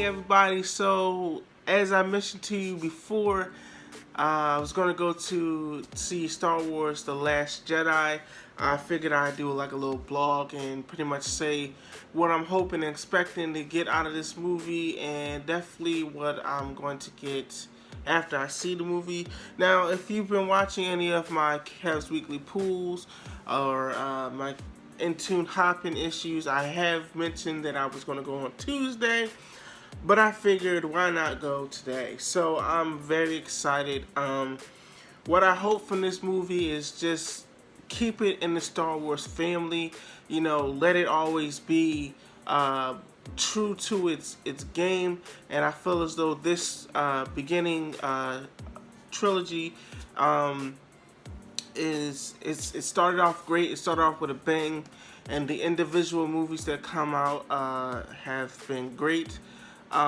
everybody. So as I mentioned to you before, I was gonna go to see Star Wars: The Last Jedi. I figured I'd do like a little blog and pretty much say what I'm hoping and expecting to get out of this movie, and definitely what I'm going to get after I see the movie. Now, if you've been watching any of my Cavs Weekly pools or my Intune hopping issues, I have mentioned that I was going to go on Tuesday, but I figured why not go today. So I'm very excited. What I hope from this movie is just keep it in the Star Wars family. You know, let it always be true to its game. And I feel as though this beginning trilogy it started off great. It started off with a bang, and the individual movies that come out have been great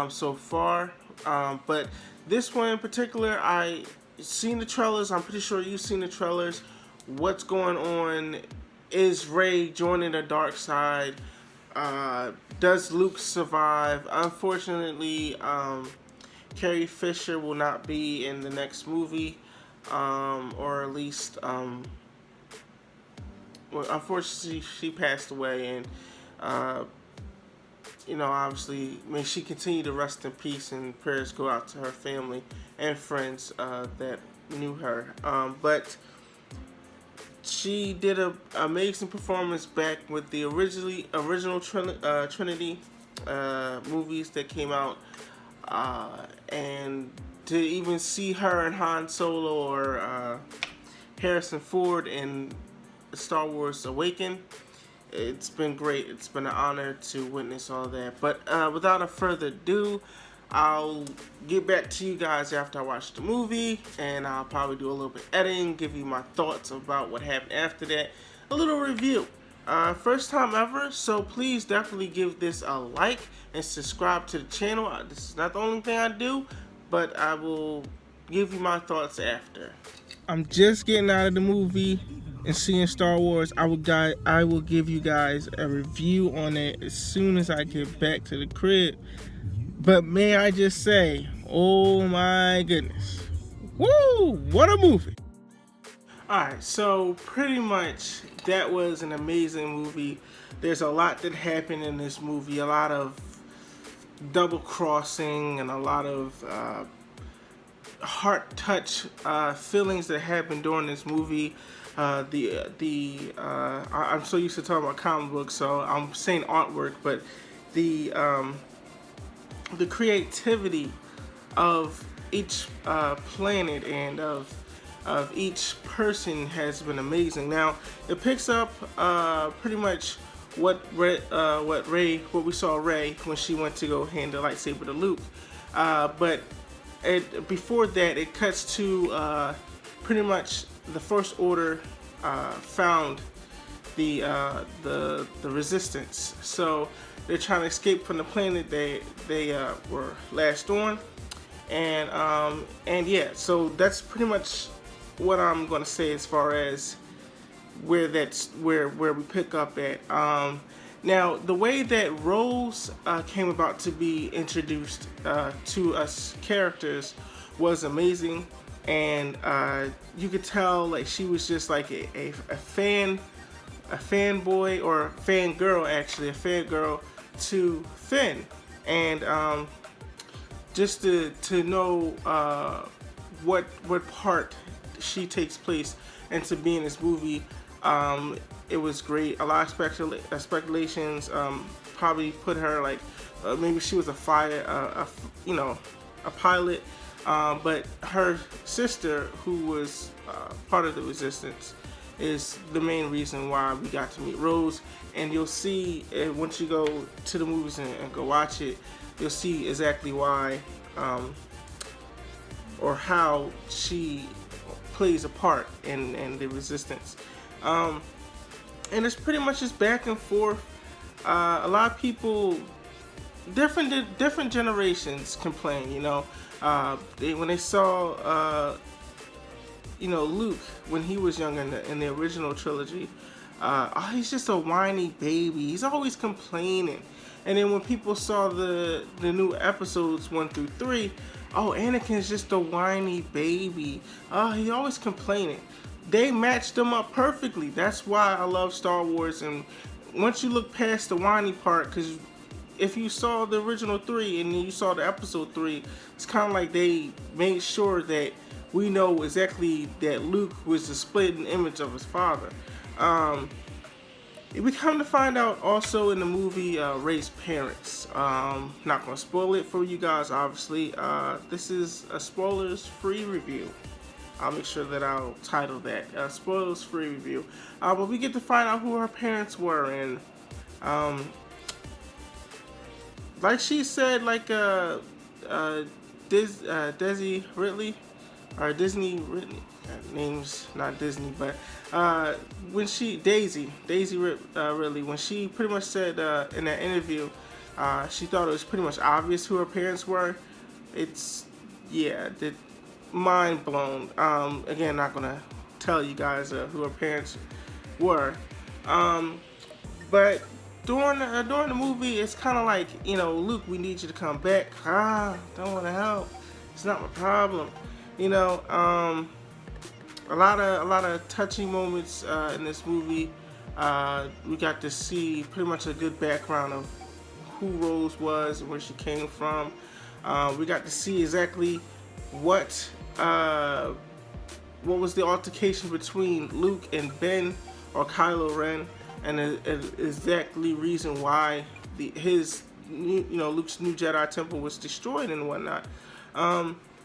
so far. But this one in particular, I seen the trailers. I'm pretty sure you've seen the trailers. What's going on? Is Rey joining the dark side? Does Luke survive? Unfortunately, Carrie Fisher will not be in the next movie, or at least, well, unfortunately, she passed away, and you know, obviously, may she continue to rest in peace, and prayers go out to her family and friends that knew her. But she did an amazing performance back with the original Trinity movies that came out, and to even see her and Han Solo or Harrison Ford in Star Wars Awaken, it's been great. It's been an honor to witness all that. But without a further ado, I'll get back to you guys after I watch the movie, and I'll probably do a little bit of editing, give you my thoughts about what happened after that, a little review. First time ever, so please definitely give this a like and subscribe to the channel. This is not the only thing I do, but I will give you my thoughts after. I'm just getting out of the movie and seeing Star Wars. I will give you guys a review on it as soon as I get back to the crib. But may I just say, oh my goodness. Woo! What a movie. Alright, so pretty much that was an amazing movie. There's a lot that happened in this movie. A lot of double crossing and a lot of heart touch feelings that happened during this movie. I'm so used to talking about comic books, so I'm saying artwork, but the creativity of each planet and of each person has been amazing. Now it picks up pretty much what we saw Rey when she went to go hand the lightsaber to Luke, but before that it cuts to pretty much the First Order found the Resistance. So they're trying to escape from the planet they were last on, and yeah, so that's pretty much what I'm gonna say as far as where we pick up at. Now the way that Rose came about to be introduced to us characters was amazing, and you could tell like she was just like a fanboy or fangirl, actually a fangirl to Finn, and just to know what part she takes place and to be in this movie, it was great. A lot of speculations probably put her like maybe she was a pilot, but her sister, who was part of the Resistance, is the main reason why we got to meet Rose. And you'll see once you go to the movies and go watch it, you'll see exactly why or how she plays a part in the Resistance. And it's pretty much just back and forth. A lot of people, different generations complain, you know, when they saw Luke when he was young in the original trilogy, Oh, he's just a whiny baby. He's always complaining. And then when people saw the new episodes 1 through 3, oh, Anakin's just a whiny baby. Oh, he always complaining. They matched them up perfectly. That's why I love Star Wars. And once you look past the whiny part, because if you saw the original 3 and then you saw the episode 3, it's kind of like they made sure that we know exactly that Luke was the splitting image of his father. We come to find out also in the movie Rey's parents. Not going to spoil it for you guys, obviously. This is a spoilers-free review. I'll make sure that I'll title that spoilers-free review. But we get to find out who her parents were, and like she said, like Daisy Ridley, or Disney Ridley, name's not Disney, but when Daisy Ridley, when she pretty much said in that interview, she thought it was pretty much obvious who her parents were. It's, yeah, mind blown. Again, not gonna tell you guys who her parents were, but during the movie, it's kind of like, Luke, we need you to come back. Don't want to help. It's not my problem. A lot of touching moments in this movie. We got to see pretty much a good background of who Rose was and where she came from. We got to see exactly what was the altercation between Luke and Ben, or Kylo Ren, and exactly reason why Luke's new Jedi temple was destroyed and whatnot.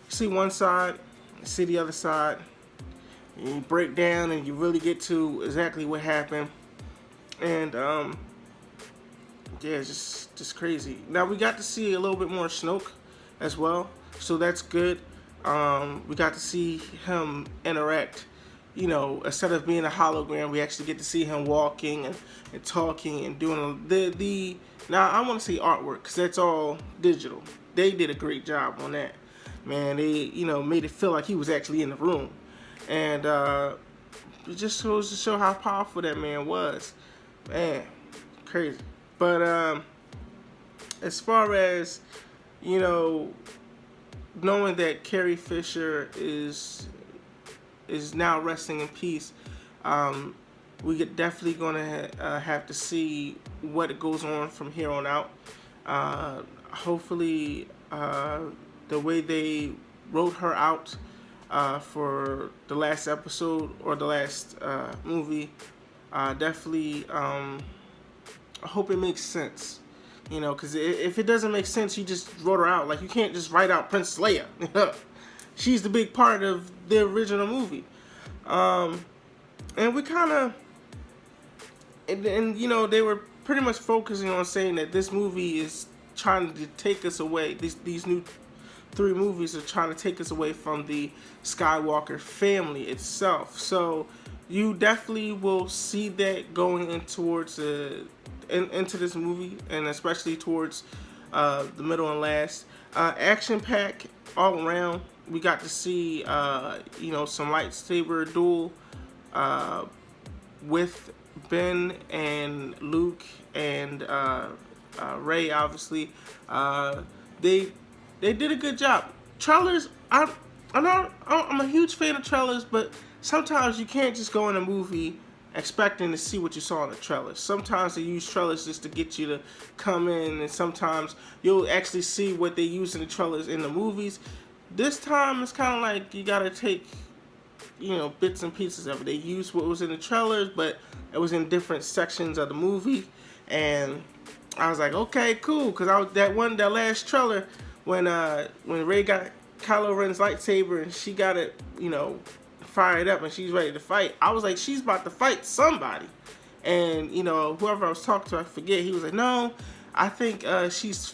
See one side, see the other side. You break down and you really get to exactly what happened, and yeah, it's just crazy. Now we got to see a little bit more Snoke as well, so that's good. We got to see him interact. Instead of being a hologram, we actually get to see him walking and talking and doing the now I want to say artwork, because that's all digital. They did a great job on that, man. They made it feel like he was actually in the room. And it just goes to show how powerful that man was. Man, crazy. But as far as, knowing that Carrie Fisher is now resting in peace, we definitely going to have to see what goes on from here on out. Hopefully, the way they wrote her out for the last episode or the last movie, definitely I hope it makes sense, because if it doesn't make sense, you just wrote her out. Like, you can't just write out Princess Leia. She's the big part of the original movie. And we kind of, and they were pretty much focusing on saying that this movie is trying to take us away. These new 3 movies are trying to take us away from the Skywalker family itself. So you definitely will see that going in towards into this movie, and especially towards the middle and last. Action pack all around. We got to see some lightsaber duel with Ben and Luke and Rey. Obviously, they did a good job. Trailers, I'm a huge fan of trailers, but sometimes you can't just go in a movie expecting to see what you saw in the trailers. Sometimes they use trailers just to get you to come in, and sometimes you'll actually see what they use in the trailers in the movies. This time, it's kind of like you gotta take, bits and pieces of it. They used what was in the trailers, but it was in different sections of the movie, and I was like, okay, cool, because that last trailer when Rey got Kylo Ren's lightsaber and she got it, fired up and she's ready to fight. I was like, she's about to fight somebody, and whoever I was talking to, I forget. He was like, no, I think she's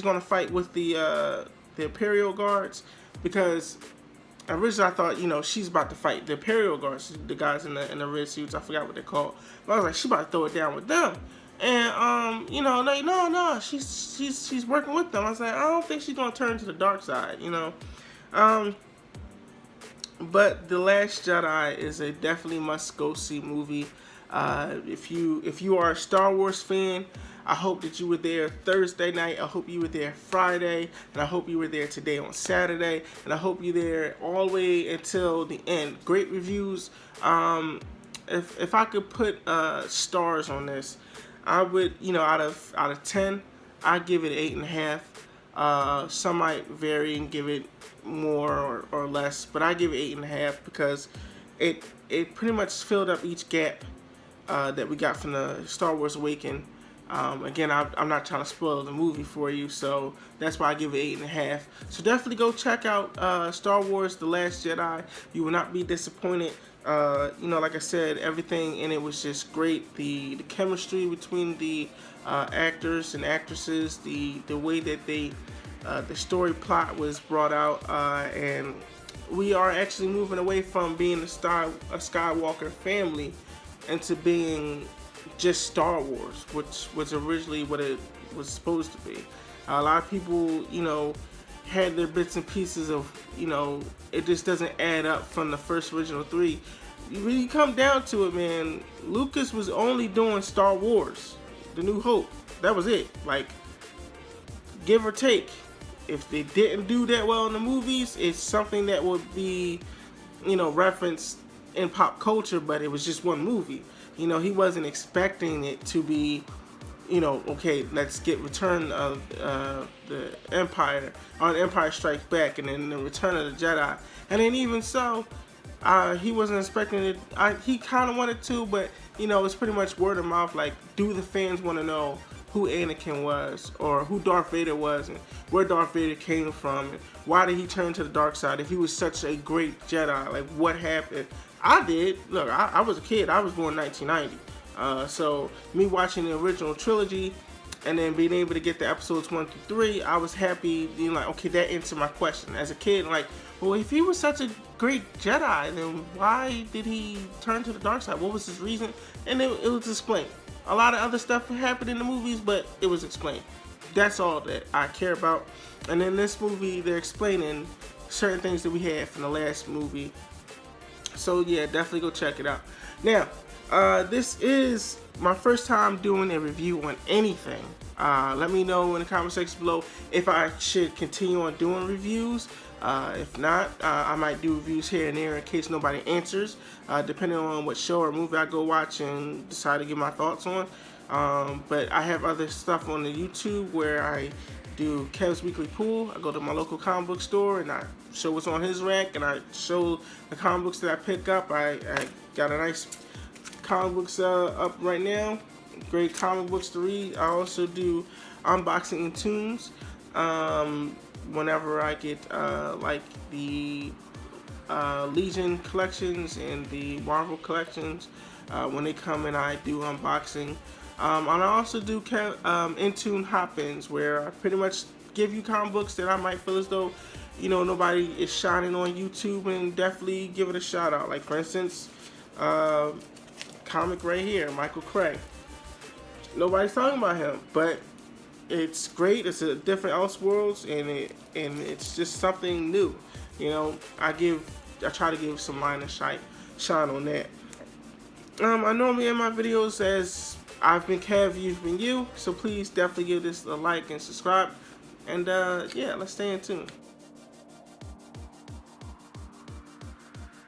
gonna fight with the Imperial Guards, because originally I thought, she's about to fight the Imperial Guards, the guys in the red suits. I forgot what they're called. But I was like, she's about to throw it down with them. And like, no, she's working with them. I was like, I don't think she's gonna turn to the dark side, But The Last Jedi is a definitely must go see movie. If you are a Star Wars fan, I hope that you were there Thursday night. I hope you were there Friday, and I hope you were there today on Saturday, and I hope you're there all the way until the end. Great reviews. If I could put stars on this, I would, out of 10, I'd give it 8.5. Some might vary and give it more or less, but I give it 8.5 because it pretty much filled up each gap that we got from the Star Wars Awakening. Again, I'm not trying to spoil the movie for you, so that's why I give it 8.5. So definitely go check out Star Wars: The Last Jedi. You will not be disappointed. Like I said, everything in it was just great. The chemistry between the actors and actresses, the way that the story plot was brought out, and we are actually moving away from being a Skywalker family into being just Star Wars, which was originally what it was supposed to be. A lot of people, had their bits and pieces of, it just doesn't add up from the first original 3. When you come down to it, man, Lucas was only doing Star Wars, The New Hope. That was it. Like, give or take. If they didn't do that well in the movies, it's something that would be, referenced in pop culture, but it was just one movie. He wasn't expecting it to be, okay, let's get Return of the Empire, or Empire Strikes Back, and then the Return of the Jedi. And then even so, he wasn't expecting it. He kind of wanted to, but, it's pretty much word of mouth. Like, do the fans want to know who Anakin was, or who Darth Vader was, and where Darth Vader came from, and why did he turn to the dark side if he was such a great Jedi? Like, what happened? I did. Look, I was a kid. I was born in 1990. So me watching the original trilogy and then being able to get the episodes 1 through 3, I was happy. Being like, okay, that answered my question. As a kid, like, well, if he was such a great Jedi, then why did he turn to the dark side? What was his reason? And it was explained. A lot of other stuff happened in the movies, but it was explained. That's all that I care about. And in this movie, they're explaining certain things that we had from the last movie. So yeah, definitely go check it out. Now, this is my first time doing a review on anything. Let me know in the comment section below if I should continue on doing reviews. If not, I might do reviews here and there in case nobody answers, depending on what show or movie I go watch and decide to give my thoughts on. But I have other stuff on the YouTube where I do Kev's Weekly Pool. I go to my local comic book store and I show what's on his rack, and I show the comic books that I pick up. I got a nice comic books up right now. Great comic books to read. I also do unboxing and tunes whenever I get like the Legion collections and the Marvel collections. When they come in, I do unboxing. And I also do in-tune hop-ins where I pretty much give you comic books that I might feel as though, nobody is shining on YouTube, and definitely give it a shout out. Like, for instance, comic right here, Michael Cray. Nobody's talking about him, but it's great. It's a different Elseworlds, and it's just something new. I try to give some line of shine on that. I normally end my videos as I've been Kev, you've been you. So please definitely give this a like and subscribe. And yeah, let's stay in tune.